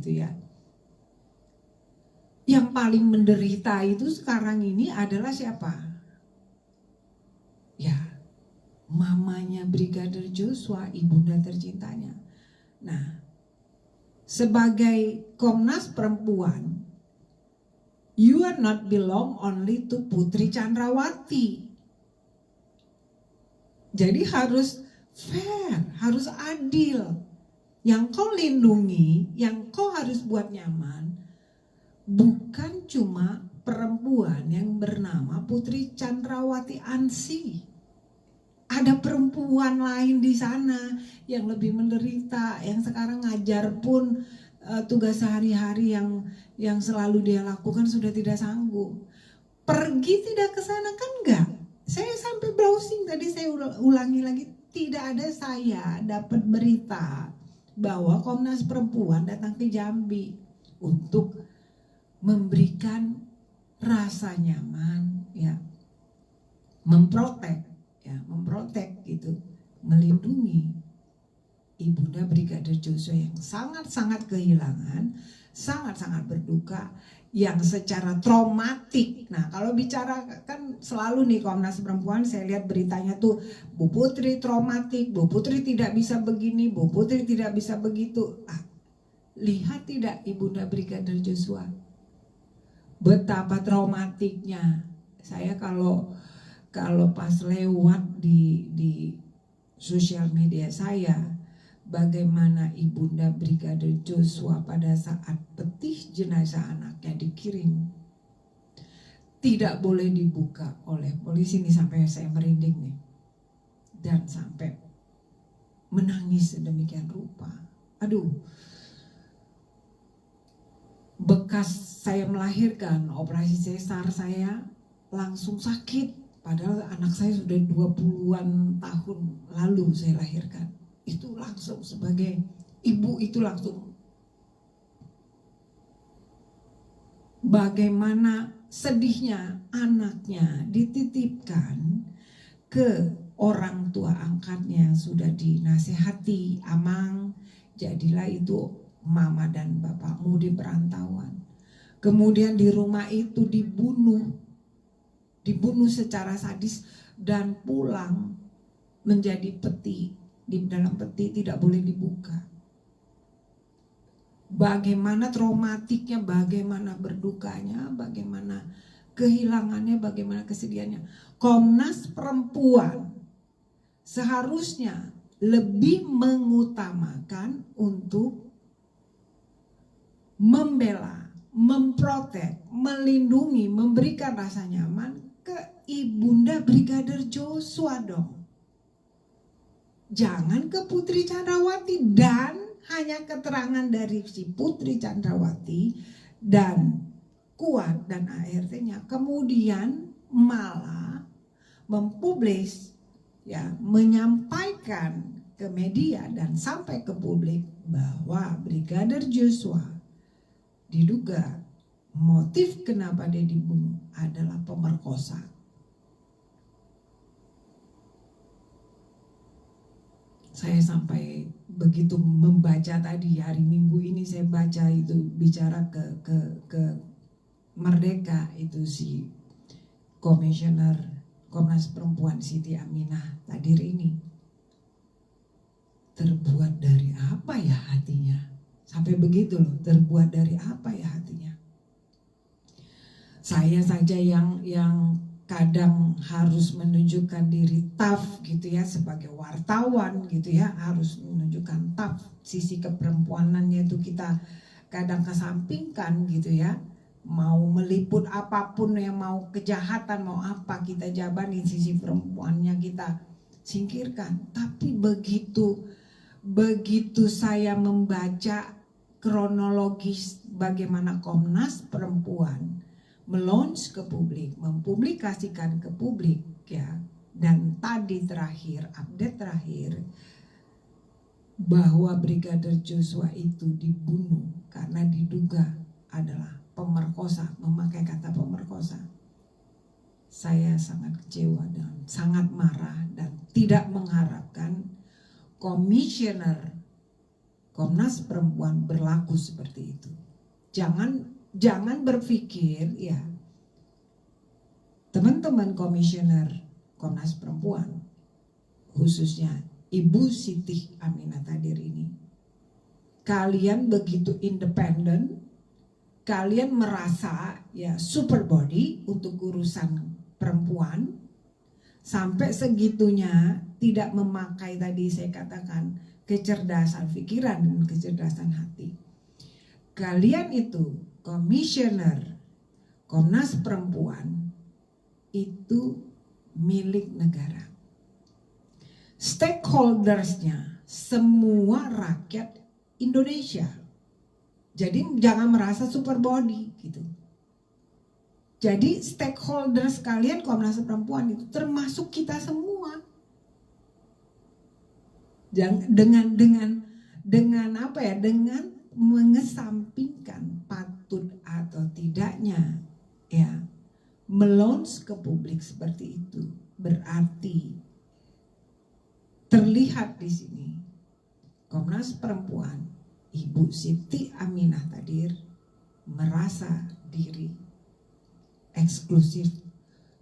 gitu ya. Yang paling menderita itu sekarang ini adalah siapa? Ya, mamanya Brigadir Joshua, ibunda tercintanya. Nah, sebagai Komnas Perempuan, you are not belong only to Putri Chandrawati. Jadi harus fair, harus adil. Yang kau lindungi, yang kau harus buat nyaman, bukan cuma perempuan yang bernama Putri Chandrawati Ansi. Ada perempuan lain di sana yang lebih menderita, yang sekarang ngajar pun tugas sehari-hari yang selalu dia lakukan sudah tidak sanggup. Pergi tidak ke sana kan enggak? Saya sampai browsing tadi, saya ulangi lagi, tidak ada saya dapat berita bahwa Komnas Perempuan datang ke Jambi untuk memberikan rasa nyaman, ya, memprotek gitu, melindungi ibunda Brigadir Joshua yang sangat-sangat kehilangan, sangat-sangat berduka, yang secara traumatik. Nah, kalau bicara kan selalu nih Komnas Perempuan, saya lihat beritanya tuh Bu Putri traumatik, Bu Putri tidak bisa begini, Bu Putri tidak bisa begitu. Lihat tidak ibunda Brigadir Joshua, betapa traumatiknya. Saya kalau pas lewat di sosial media saya, bagaimana ibunda Brigadir Joshua pada saat petih jenazah anaknya dikirim, tidak boleh dibuka oleh polisi. Ini sampai saya merinding nih, dan sampai menangis sedemikian rupa. Aduh, bekas saya melahirkan, operasi sesar saya langsung sakit. Padahal anak saya sudah 20-an tahun lalu saya lahirkan. Itu langsung sebagai ibu itu langsung bagaimana sedihnya anaknya dititipkan ke orang tua angkatnya yang sudah dinasehati, Amang, jadilah itu mama dan bapakmu di perantauan. Kemudian di rumah itu dibunuh secara sadis dan pulang menjadi peti. Di dalam peti tidak boleh dibuka. Bagaimana traumatiknya, bagaimana berdukanya, bagaimana kehilangannya, bagaimana kesedihannya. Komnas Perempuan seharusnya lebih mengutamakan untuk membela, memprotek, melindungi, memberikan rasa nyaman ke ibunda Brigadir Joshua dong. Jangan ke Putri Chandrawati, dan hanya keterangan dari si Putri Chandrawati dan Kuat dan ART-nya, kemudian malah mempublis, ya, menyampaikan ke media dan sampai ke publik bahwa Brigadir Joshua diduga motif kenapa dia dibunuh adalah pemerkosa. Saya sampai begitu membaca tadi, hari Minggu ini saya baca itu bicara ke Merdeka, itu si Komisioner Komnas Perempuan Siti Aminah Tadir ini. Terbuat dari apa ya hatinya? Sampai begitu loh, terbuat dari apa ya hatinya? Saya saja yang kadang harus menunjukkan diri tough gitu ya, sebagai wartawan gitu ya, harus menunjukkan tough. Sisi keperempuanannya itu kita kadang kesampingkan gitu ya. Mau meliput apapun, yang mau kejahatan, mau apa kita jabanin, sisi perempuannya kita singkirkan. Tapi begitu saya membaca kronologis bagaimana Komnas Perempuan melons ke publik, mempublikasikan ke publik, ya, dan tadi terakhir, update terakhir, bahwa Brigadir Joshua itu dibunuh karena diduga adalah pemerkosa, memakai kata pemerkosa. Saya sangat kecewa dan sangat marah, dan tidak mengharapkan Komisioner Komnas Perempuan berlaku seperti itu. Jangan berpikir ya teman-teman komisioner Komnas Perempuan, khususnya Ibu Siti Aminah Thadir ini, kalian begitu independen, kalian merasa ya super body untuk urusan perempuan, sampai segitunya tidak memakai tadi saya katakan kecerdasan pikiran dan kecerdasan hati. Kalian itu komisioner Komnas Perempuan itu milik negara. Stakeholdersnya semua rakyat Indonesia. Jadi jangan merasa super body gitu. Jadi stakeholders kalian Komnas Perempuan itu termasuk kita semua. Dengan apa ya? Dengan mengesampingkan patut atau tidaknya ya melons ke publik seperti itu, berarti terlihat di sini Komnas Perempuan Ibu Siti Aminah Thadir merasa diri eksklusif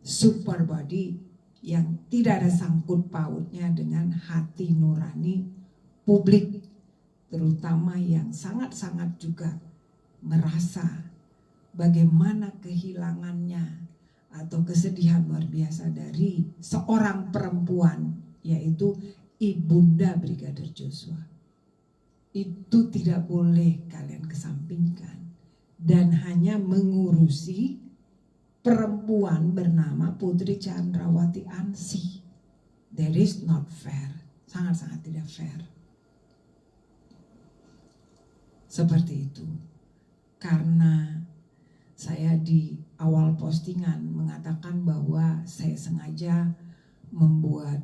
super body yang tidak ada sangkut pautnya dengan hati nurani publik, terutama yang sangat-sangat juga merasa bagaimana kehilangannya atau kesedihan luar biasa dari seorang perempuan, yaitu Ibunda Brigadir Joshua. Itu tidak boleh kalian kesampingkan dan hanya mengurusi perempuan bernama Putri Chandrawati Ansi. That is not fair, sangat-sangat tidak fair. Seperti itu. Karena saya di awal postingan mengatakan bahwa saya sengaja membuat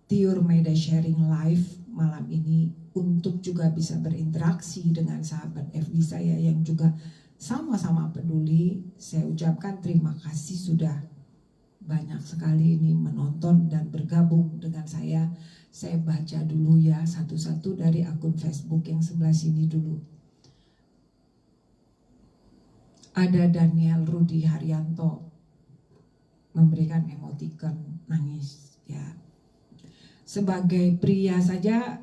Tiur Media Sharing Live malam ini untuk juga bisa berinteraksi dengan sahabat FB saya yang juga sama-sama peduli. Saya ucapkan terima kasih sudah banyak sekali ini menonton dan bergabung dengan saya. Saya baca dulu ya satu-satu dari akun Facebook yang sebelah sini dulu. Ada Daniel Rudi Haryanto memberikan emoticon nangis ya. Sebagai pria saja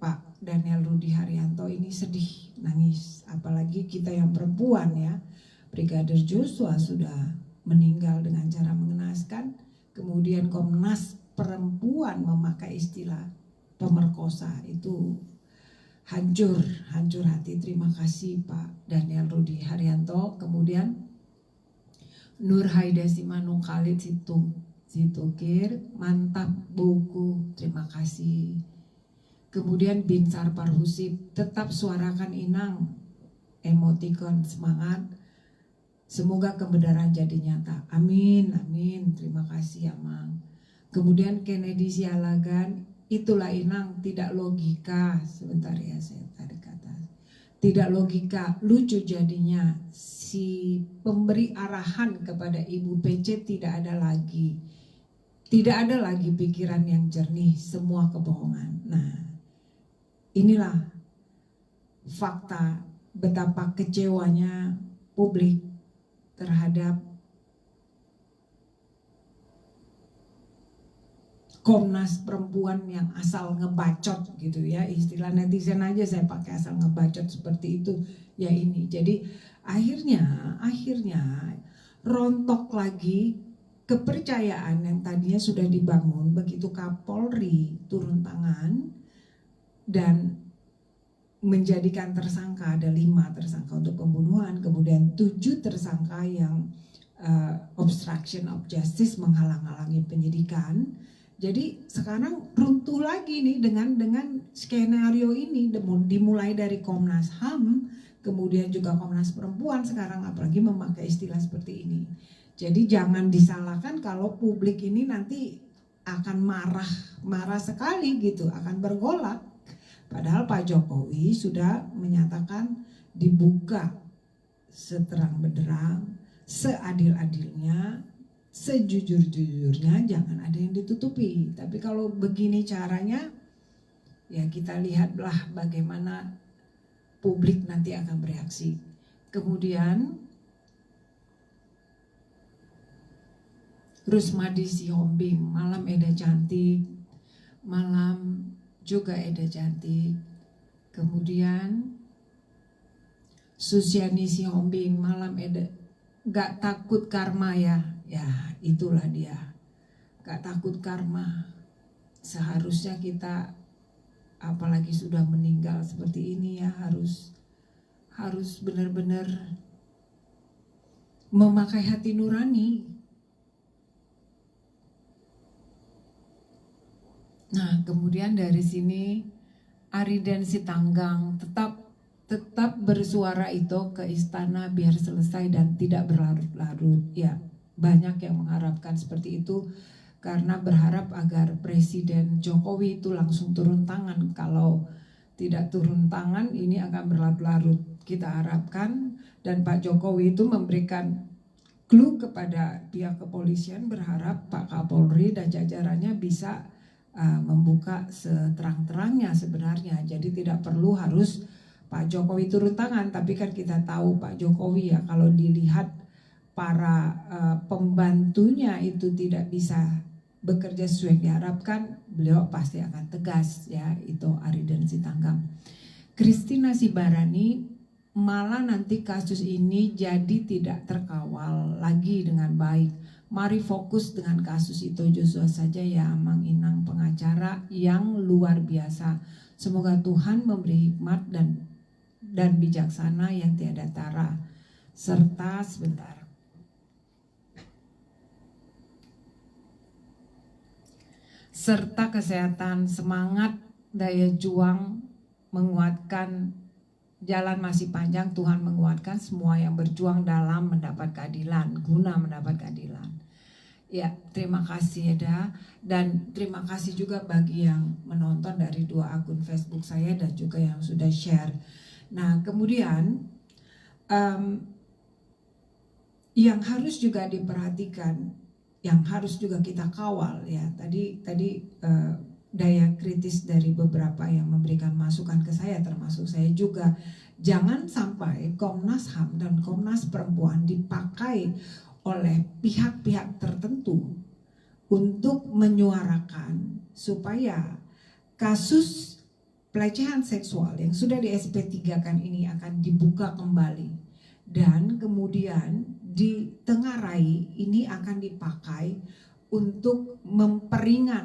Pak Daniel Rudi Haryanto ini sedih nangis, apalagi kita yang perempuan ya. Brigadir Joshua sudah meninggal dengan cara mengenaskan, kemudian Komnas Perempuan memakai istilah pemerkosa, itu hancur hati. Terima kasih Pak Daniel Rudi Haryanto. Kemudian Nur Haida Simanung Khalid Situkir, mantap buku, terima kasih. Kemudian Binsar Parhusib, tetap suarakan Inang, emoticon semangat, semoga kebenaran jadi nyata, amin amin, terima kasih Amang. Kemudian Kennedy Sialagan, itulah Inang, tidak logika, sebentar ya saya tarik kata, tidak logika, lucu jadinya, si pemberi arahan kepada Ibu PC tidak ada lagi pikiran yang jernih, semua kebohongan. Nah, inilah fakta betapa kecewanya publik terhadap Komnas Perempuan yang asal ngebacot gitu ya, istilah netizen aja saya pakai, asal ngebacot seperti itu ya ini. Jadi akhirnya rontok lagi kepercayaan yang tadinya sudah dibangun begitu Kapolri turun tangan dan menjadikan tersangka, ada 5 tersangka untuk pembunuhan, kemudian 7 tersangka yang obstruction of justice, menghalang-halangi penyidikan. Jadi sekarang runtuh lagi nih dengan skenario ini, dimulai dari Komnas HAM, kemudian juga Komnas Perempuan sekarang apalagi memakai istilah seperti ini. Jadi jangan disalahkan kalau publik ini nanti akan marah sekali gitu, akan bergolak. Padahal Pak Jokowi sudah menyatakan dibuka seterang benderang, seadil-adilnya, sejujur-jujurnya, jangan ada yang ditutupi. Tapi kalau begini caranya, Ya, kita lihatlah bagaimana publik nanti akan bereaksi. Kemudian Rusmadi Sihombing, malam Eda cantik, malam juga Eda cantik. Kemudian Susiani Sihombing, malam Eda, gak takut karma ya. Ya, itulah dia, gak takut karma. Seharusnya kita, apalagi sudah meninggal seperti ini ya, harus benar-benar memakai hati nurani. Nah, kemudian dari sini Ariden Sitanggang tetap bersuara itu ke istana biar selesai dan tidak berlarut-larut. Ya, banyak yang mengharapkan seperti itu karena berharap agar Presiden Jokowi itu langsung turun tangan. Kalau tidak turun tangan ini akan berlarut-larut. Kita harapkan dan Pak Jokowi itu memberikan clue kepada pihak kepolisian, berharap Pak Kapolri dan jajarannya bisa membuka seterang-terangnya sebenarnya. Jadi tidak perlu harus Pak Jokowi turun tangan, tapi kan kita tahu Pak Jokowi ya, kalau dilihat para pembantunya itu tidak bisa bekerja sesuai yang diharapkan, beliau pasti akan tegas ya. Itu Ariden Sitanggang. Christina Sibarani, malah nanti kasus ini jadi tidak terkawal lagi dengan baik. Mari fokus dengan kasus itu Joshua saja ya, Mang Inang pengacara yang luar biasa. Semoga Tuhan memberi hikmat dan bijaksana yang tiada tara. Serta sebentar. Serta kesehatan, semangat, daya juang, menguatkan. Jalan masih panjang, Tuhan menguatkan semua yang berjuang dalam mendapat keadilan, guna mendapat keadilan. Ya, terima kasih Eda, dan terima kasih juga bagi yang menonton dari 2 akun Facebook saya dan juga yang sudah share. Nah, kemudian yang harus juga diperhatikan, yang harus juga kita kawal ya. Tadi daya kritis dari beberapa yang memberikan masukan ke saya, termasuk saya juga, jangan sampai Komnas HAM dan Komnas Perempuan dipakai oleh pihak-pihak tertentu untuk menyuarakan supaya kasus pelecehan seksual yang sudah di SP3-kan ini akan dibuka kembali, dan kemudian ditengarai ini akan dipakai untuk memperingan